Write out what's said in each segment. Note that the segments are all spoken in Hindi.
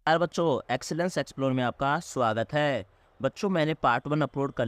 यार बच्चों, एक्सीलेंस एक्सप्लोर में आपका स्वागत है। बच्चों, मैंने पार्ट 1 अपलोड कर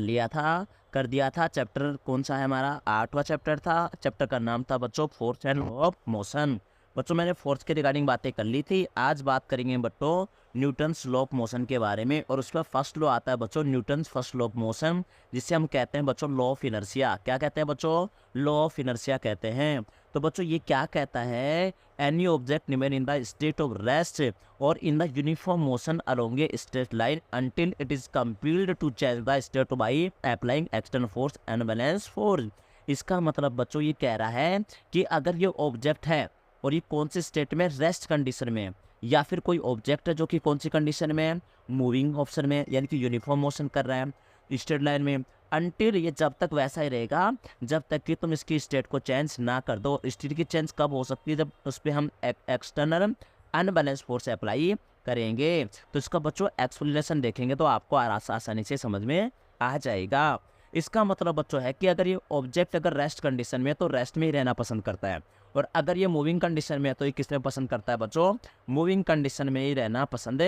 दिया था। चैप्टर कौन सा है हमारा? 8वां चैप्टर था। चैप्टर का नाम था बच्चों force and law of motion. बच्चों, मैंने फोर्स के रिगार्डिंग बातें कर ली थी। आज बात करेंगे बच्चों न्यूटन्स लॉ ऑफ मोशन के बारे में, और उसका फर्स्ट लॉ आता है बच्चों Newton's first law of motion, जिसे हम कहते हैं बच्चों लॉ ऑफ इनर्शिया। क्या कहते हैं बच्चों? लॉ ऑफ इनर्शिया कहते हैं। तो बच्चों ये क्या कहता है? Any object remain in the state of rest or in the uniform motion along a straight line until it is compelled to change the state by applying external force and balance force। इसका मतलब बच्चों ये कह रहा है कि अगर ये ऑब्जेक्ट है और ये कौन से स्टेट में, रेस्ट कंडीशन में, या फिर कोई ऑब्जेक्ट है जो कि कौन सी कंडीशन में है, मूविंग ऑप्शन में, यानी कि यूनिफॉर्म मोशन कर रहा है स्ट्रेट लाइन में, अनटिल ये जब तक वैसा ही रहेगा जब तक कि तुम इसकी स्टेट को चेंज ना कर दो। स्टेट की चेंज कब हो सकती है? जब उस पर हम एक्सटर्नल अनबैलेंस फोर्स अप्लाई करेंगे। तो इसका बच्चों एक्सप्लेनेशन देखेंगे तो आपको आसानी से समझ में आ जाएगा। इसका मतलब बच्चों है कि अगर ये ऑब्जेक्ट अगर रेस्ट कंडीशन में है तो रेस्ट में ही रहना पसंद करता है, और अगर ये मूविंग कंडीशन में है तो ये किस में पसंद करता है बच्चों? मूविंग कंडीशन में ही रहना पसंद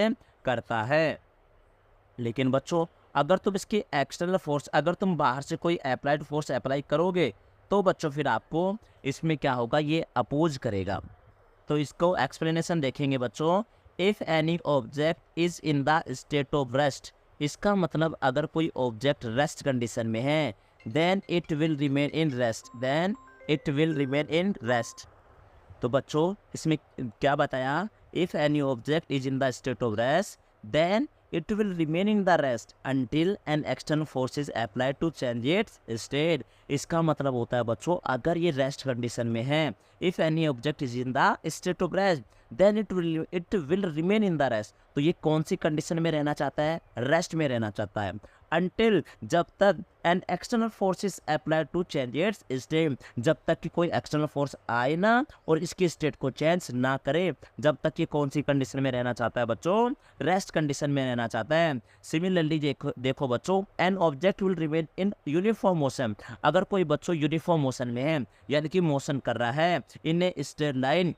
करता है। लेकिन बच्चों अगर तुम इसकी एक्सटर्नल फोर्स, अगर तुम बाहर से कोई अप्लाइड फोर्स अप्लाई करोगे तो बच्चों फिर आपको इसमें क्या होगा? ये अपोज करेगा। तो इसको एक्सप्लेनेशन देखेंगे बच्चों। If any object is in the state of rest, इसका मतलब अगर कोई ऑब्जेक्ट रेस्ट कंडीशन में है, then it will remain in rest. तो बच्चों इसमें क्या बताया? If any object is in the state of rest then it will remain in the rest until an external force is applied to change its state। इसका मतलब होता है बच्चों अगर ये रेस्ट कंडीशन में है, if any object is in the state of rest then it will remain in the rest। तो ये कौन सी कंडीशन में रहना चाहता है? रेस्ट में रहना चाहता है। until जब तक an external force is applied to change its state, जब तक कि कोई एक्सटर्नल फोर्स आए ना और इसकी स्टेट को चेंज ना करे, जब तक ये कौन सी कंडीशन में रहना चाहता है बच्चों? रेस्ट कंडीशन में रहना चाहता है। सिमिलरली देखो बच्चों, an object will remain in uniform motion. अगर कोई बच्चों यूनिफॉर्म मोशन में है, यानी कि मोशन कर रहा है इन ए स्ट्रेट लाइन,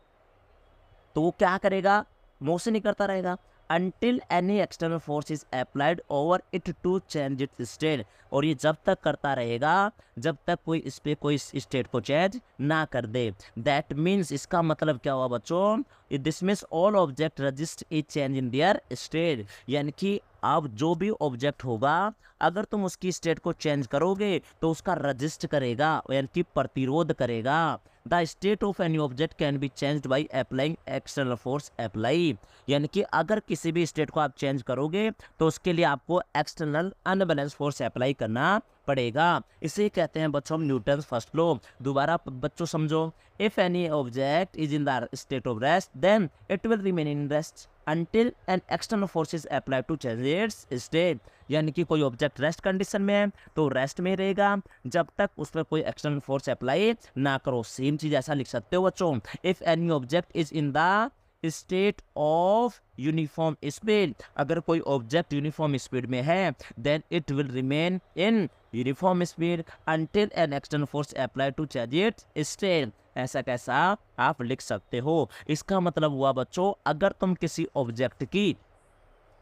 तो वो क्या करेगा? मोशन ही करता रहेगा until any external force is applied over it to change its state। और ये जब तक करता रहेगा जब तक कोई इस पे कोई स्टेट को चेंज ना कर दे। दैट मीन्स इसका मतलब क्या हुआ बच्चों? This means all object resist is change in their state, यानी कि अब जो भी ऑब्जेक्ट होगा अगर तुम उसकी स्टेट को चेंज करोगे तो उसका रजिस्ट करेगा, यानी कि प्रतिरोध करेगा। The state of any object can be changed by applying external force apply, यानी कि अगर किसी भी स्टेट को आप चेंज करोगे तो उसके लिए आपको एक्सटर्नल अनबैलेंस फोर्स अप्लाई करना पड़ेगा। इसे कहते हैं बच्चों हम न्यूटन्स फर्स्ट लॉ। दोबारा बच्चों समझो, if any object is in the state of rest then it will remain in rest until an external force is applied to change its state। यानी कि कोई ऑब्जेक्ट रेस्ट कंडीशन में है तो रेस्ट में रहेगा जब तक उस पर कोई एक्सटर्नल फोर्स अप्लाई ना करो। सेम चीज ऐसा लिख सकते हो बच्चों, if any object is in the state of uniform speed, अगर कोई ऑब्जेक्ट यूनिफॉर्म स्पीड में है then it will remain in uniform speed until an external force applied to change its state। ऐसा कैसा आप लिख सकते हो। इसका मतलब हुआ बच्चों अगर तुम किसी ऑब्जेक्ट की,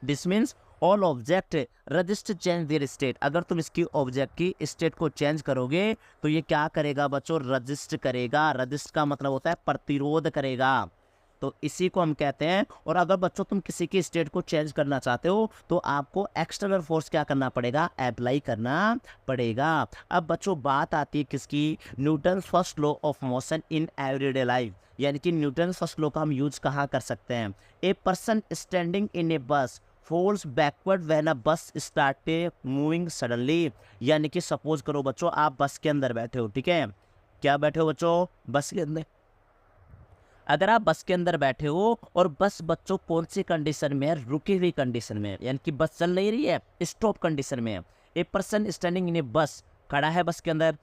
this means all object resist change their state, अगर तुम इसकी ऑब्जेक्ट की स्टेट को चेंज करोगे तो ये क्या करेगा बच्चों? रजिस्ट करेगा। रजिस्ट का मतलब होता है प्रतिरोध करेगा, तो इसी को हम कहते हैं। और अगर बच्चों तुम किसी की स्टेट को चेंज करना चाहते हो तो आपको एक्सटर्नल फोर्स क्या करना पड़ेगा? अप्लाई करना पड़ेगा। अब बच्चों बात आती है किसकी? Newton's first law of motion in everyday life, यानी कि न्यूटन्स फर्स्ट लॉ का हम यूज कहाँ कर सकते हैं? ए पर्सन स्टैंडिंग इन ए बस फोल्स बैकवर्ड व्हेन अ बस स्टार्टेड मूविंग सडनली, यानी कि सपोज करो बच्चों आप बस के अंदर बैठे हो, ठीक है? क्या बैठे हो बच्चों? बस के अंदर। अगर आप बस के अंदर बैठे हो और बस बच्चों कौन सी कंडीशन में है? रुकी हुई कंडीशन में, यानी कि बस चल नहीं रही है, स्टॉप कंडीशन में है। ए पर्सन स्टैंडिंग इन ए बस, खड़ा है बस के अंदर।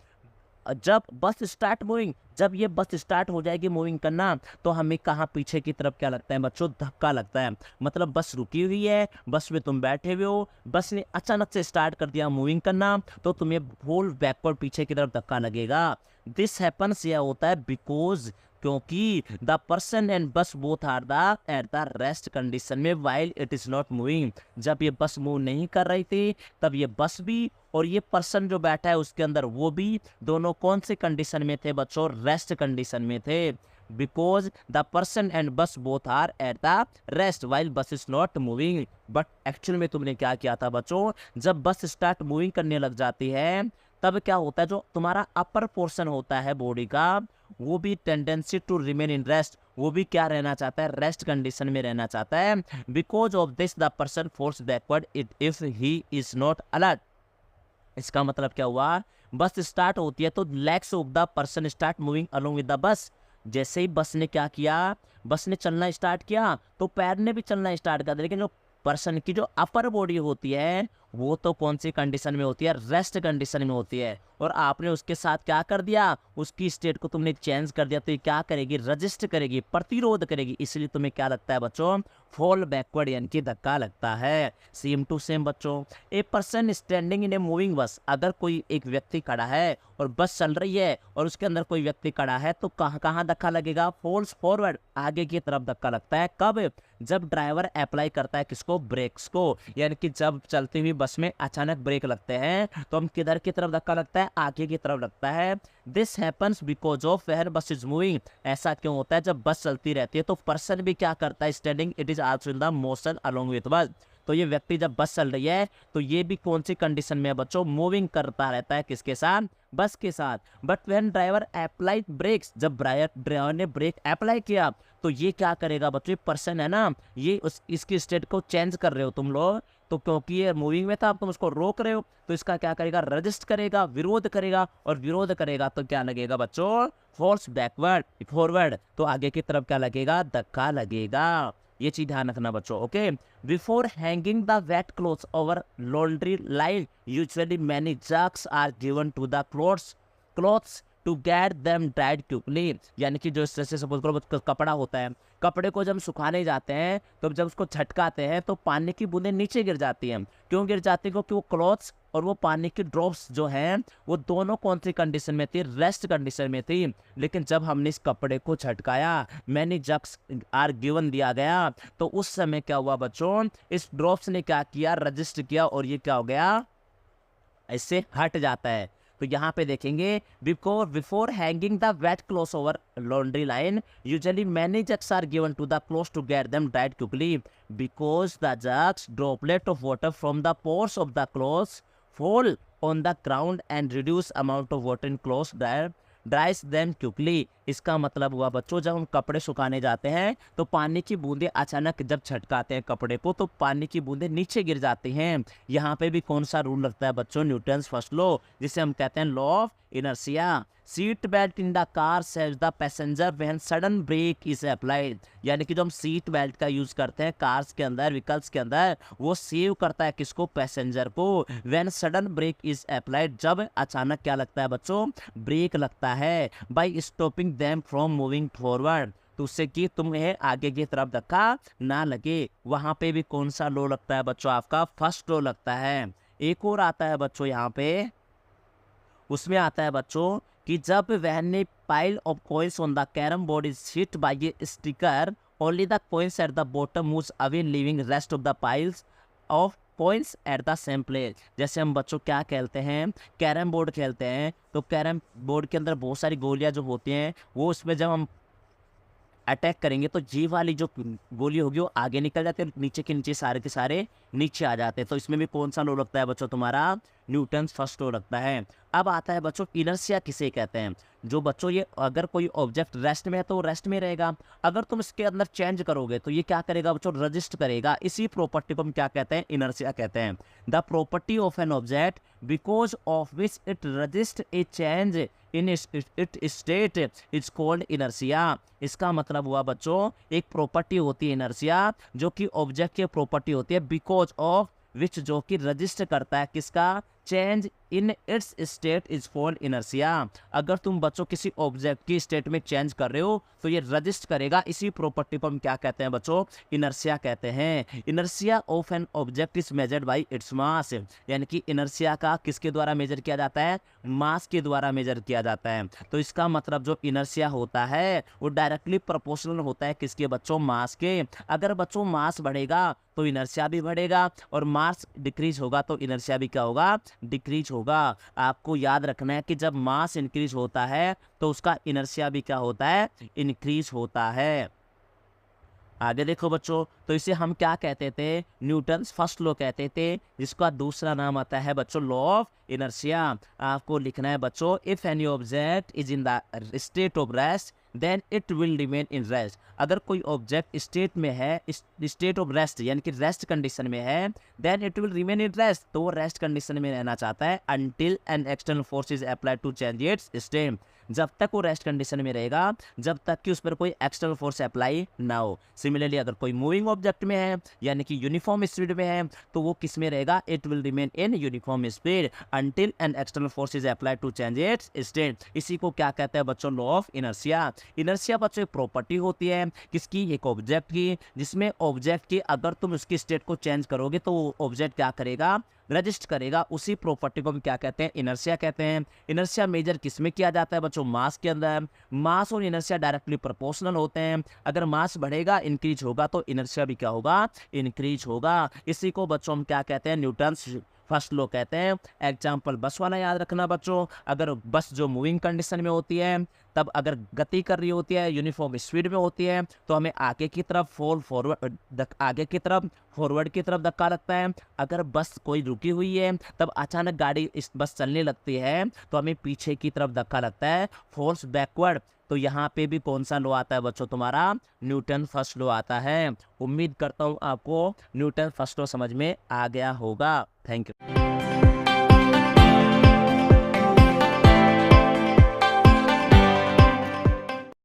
जब बस स्टार्ट मूविंग, जब ये बस स्टार्ट हो जाएगी मूविंग करना तो हमें कहाँ पीछे की तरफ क्या लगता है बच्चों? धक्का लगता है। मतलब बस रुकी हुई है, बस में तुम बैठे हुए हो, बस ने अचानक से स्टार्ट कर दिया मूविंग करना तो तुम्हें होल बैकवर्ड पीछे की तरफ धक्का लगेगा। दिस हैपन्स, यह होता है बिकॉज क्योंकि the person and bus both are the at the rest condition में while it is not moving. जब ये बस मूव नहीं कर रही थी तब ये बस भी और ये पर्सन जो बैठा है उसके अंदर वो भी दोनों कौन से कंडीशन में थे बच्चों? रेस्ट कंडीशन में थे। Because the person and bus both are at the rest while bus is not moving. But actual में तुमने क्या किया था बच्चों? जब बस स्टार्ट मूविंग करने लग जाती है तब क्या होता है, जो तुम्हारा अपर पोर्शन होता है बॉडी का वो भी tendency to remain in rest, वो भी क्या रहना चाहता है? रेस्ट कंडीशन में रहना चाहता है। Because of this the person force backward it if he is not alert. इसका मतलब क्या हुआ? बस स्टार्ट होती है तो legs of the person start moving along with the bus. जैसे ही बस ने क्या किया, बस ने चलना स्टार्ट किया तो पैर ने भी चलना स्टार्ट कर दिया, लेकिन जो पर्सन की जो अपर बॉडी होती है वो तो कौन सी कंडीशन में होती है? रेस्ट कंडीशन में होती है। और आपने उसके साथ क्या कर दिया? उसकी स्टेट को तुमने चेंज कर दिया तो ये क्या करेगी? रजिस्ट करेगी, प्रतिरोध करेगी। इसलिए तुम्हें क्या लगता है बच्चों? फॉल बैकवर्ड यानी कि धक्का लगता है। सेम टू सेम बच्चों, a person standing in a moving बस, अगर कोई एक व्यक्ति खड़ा है और बस चल रही है और उसके अंदर कोई व्यक्ति खड़ा है तो कहाँ कहाँ धक्का लगेगा? फॉल्स फॉरवर्ड, आगे की तरफ धक्का लगता है। कब? जब ड्राइवर अप्लाई करता है किसको? ब्रेक्स को। यानी कि जब चलती हुई बस में अचानक ब्रेक लगते हैं तो हम किधर की तरफ धक्का लगता है? आगे की तरफ लगता है। This happens because of when बस इज मूविंग। ऐसा क्यों होता है? जब बस चलती रहती है तो पर्सन भी क्या करता है? Standing it is also in the motion along with बस। तो ये व्यक्ति जब बस चल रही है तो ये भी कौन सी कंडीशन में है बच्चों? मूविंग करता रहता है। किसके साथ? बस के साथ। But when driver apply brakes, जब ड्राइवर ने ब्रेक अप्लाई किया तो ये क्या करेगा बच्चों? पर्सन है ना, ये इसकी स्टेट को चेंज कर रहे हो तुम लोग, तो क्योंकि ये मूविंग में था अब तुम उसको रोक रहे हो तो इसका क्या करेगा? रजिस्ट करेगा, विरोध करेगा। और विरोध करेगा तो क्या लगेगा बच्चों? फोर्स बैकवर्ड, फॉरवर्ड, तो आगे की तरफ क्या लगेगा? धक्का लगेगा। ये चीज ध्यान रखना बच्चों। Okay, before hanging the wet clothes over laundry line usually many jerks are given to the clothes to get them dried quickly. यानी कि जो जैसे सपोज करो कपड़ा होता है, कपड़े को जब हम सुखाने जाते हैं तो जब उसको झटकाते हैं तो पानी की बूंदें नीचे गिर जाती हैं। क्यों गिर जाती है? क्योंकि वो क्लॉथ्स और वो पानी की ड्रॉप्स जो हैं वो दोनों कौन सी कंडीशन में थी? रेस्ट कंडीशन में थी। लेकिन जब हमने इस कपड़े को झटकाया, मैनी जग्स आर गिवन दिया गया, तो उस समय क्या हुआ बच्चों? इस ड्रॉप्स ने क्या किया? रजिस्ट किया और ये क्या हो गया? इससे हट जाता है। तो यहाँ पे देखेंगे before hanging the wet clothes over laundry line usually many jerks are given to the clothes to get them dried quickly because the jerks droplet of water from the pores of the clothes fall on the ground and reduce amount of water in clothes dries them quickly। इसका मतलब हुआ बच्चों, जब हम कपड़े सुखाने जाते हैं तो पानी की बूंदें अचानक जब झटकाते हैं कपड़े को तो पानी की बूंदें नीचे गिर जाती हैं। यहाँ पे भी कौन सा रूल लगता है बच्चों? न्यूटन्स फर्स्ट लॉ, जिसे हम कहते हैं law of inertia. Seat belt in the car saves the passenger when sudden brake is applied. यानी कि जो हम सीट बेल्ट का यूज करते हैं कार्स के अंदर, व्हीकल्स के अंदर, वो सेव करता है किसको? पैसेंजर को। When sudden brake is applied, जब अचानक क्या लगता है बच्चों? ब्रेक लगता है। By stopping them from moving forward, तो उससे कि तुम्हें आगे की तरफ धक्का ना लगे। वहां पे भी कौन सा लो लगता है बच्चों? आपका फर्स्ट लो लगता है। एक और आता है बच्चों यहाँ पे, उसमें आता है बच्चों कि जब वहन pile of coins on the carrom board is hit by A sticker only the coins at the bottom moves away leaving rest of the piles of coins at the same place. जैसे हम बच्चों क्या खेलते हैं? कैरम बोर्ड खेलते हैं, तो कैरम बोर्ड के अंदर बहुत सारी गोलियां जो होती हैं वो उसमें जब हम अटैक करेंगे तो जी वाली जो गोली होगी वो आगे निकल जाती है, नीचे के नीचे सारे के सारे नीचे आ जाते हैं। तो इसमें भी कौन सा लो लगता है बच्चों? तुम्हारा न्यूटन्स फर्स्ट लो लगता है। अब आता है बच्चों इनर्शिया किसे कहते हैं? जो बच्चों ये अगर कोई ऑब्जेक्ट रेस्ट में है तो वो रेस्ट में रहेगा, अगर तुम इसके अंदर चेंज करोगे तो ये क्या करेगा बच्चों? रजिस्ट करेगा। इसी प्रॉपर्टी को हम क्या कहते हैं? इनर्शिया कहते हैं। The property of an object because of which it resist A change in it state is called inertia. इसका मतलब हुआ बच्चों, एक प्रॉपर्टी होती है इनर्शिया जो कि ऑब्जेक्ट की प्रॉपर्टी होती है बिकॉज ऑफ विच, जो कि रजिस्टर करता है किसका? Change in its state is called inertia. अगर तुम बच्चों किसी ऑब्जेक्ट की स्टेट में चेंज कर रहे हो तो ये रजिस्ट करेगा, इसी प्रॉपर्टी को हम क्या कहते हैं बच्चों, इनर्शिया कहते हैं। Inertia of an object is measured by its mass, यानी कि इनर्शिया का किसके द्वारा मेजर किया जाता है, मास के द्वारा मेजर किया जाता है। तो इसका मतलब जो इनर्शिया होता है वो डायरेक्टली प्रोपोर्शनल होता है किसके बच्चों, मास के। अगर बच्चों मास बढ़ेगा तो इनर्शिया भी बढ़ेगा, और मास डिक्रीज होगा तो इनर्शिया भी क्या होगा, डिक्रीज होगा। आपको याद रखना है कि जब मास इंक्रीज होता है तो उसका इनर्शिया भी क्या होता है, इंक्रीज होता है। आगे देखो बच्चों, तो इसे हम क्या कहते थे, न्यूटन्स फर्स्ट लॉ कहते थे, जिसका दूसरा नाम आता है बच्चों लॉ ऑफ इनर्शिया। आपको लिखना है बच्चों, if any object is in the state of rest then it will remain in rest. अगर कोई ऑब्जेक्ट स्टेट में है, स्टेट ऑफ रेस्ट यानी कि रेस्ट कंडीशन में है, then it will remain in rest, तो वो रेस्ट कंडीशन में रहना चाहता है until an external force is applied to change its state. जब तक वो रेस्ट कंडीशन में रहेगा, जब तक कि उस पर कोई एक्सटर्नल फोर्स अप्लाई ना हो। सिमिलरली अगर कोई मूविंग ऑब्जेक्ट में है यानी कि यूनिफॉर्म स्पीड में है तो वो किस में रहेगा, it will remain in uniform speed until an external force is applied to change its state. इसी को क्या कहते हैं बच्चों, लॉ ऑफ इनर्शिया। इनर्शिया बच्चों एक प्रॉपर्टी होती है किसकी, एक ऑब्जेक्ट की, जिसमें ऑब्जेक्ट की अगर तुम उसकी स्टेट को चेंज करोगे तो वो ऑब्जेक्ट क्या करेगा, रजिस्ट करेगा। उसी प्रॉपर्टी को हम क्या कहते हैं, इनर्शिया कहते हैं। इनर्शिया मेजर किस में किया जाता है बच्चों, मास के अंदर। मास और इनर्शिया डायरेक्टली प्रोपोर्शनल होते हैं। अगर मास बढ़ेगा, इंक्रीज होगा, तो इनर्शिया भी क्या होगा, इंक्रीज होगा। इसी को बच्चों हम क्या कहते हैं, न्यूटन्स फर्स्ट लॉ कहते हैं। एग्जाम्पल बस वाला याद रखना बच्चों, अगर बस जो मूविंग कंडीशन में होती है, तब अगर गति कर रही होती है, यूनिफॉर्म स्पीड में होती है, तो हमें आगे की तरफ आगे की तरफ फॉरवर्ड की तरफ धक्का लगता है। अगर बस कोई रुकी हुई है, तब अचानक गाड़ी इस बस चलने लगती है तो हमें पीछे की तरफ धक्का लगता है, फोर्स बैकवर्ड। तो यहाँ पे भी कौन सा लॉ आता है बच्चों, तुम्हारा न्यूटन फर्स्ट लॉ आता है। उम्मीद करता हूँ आपको न्यूटन फर्स्ट लॉ समझ में आ गया होगा। Thank you.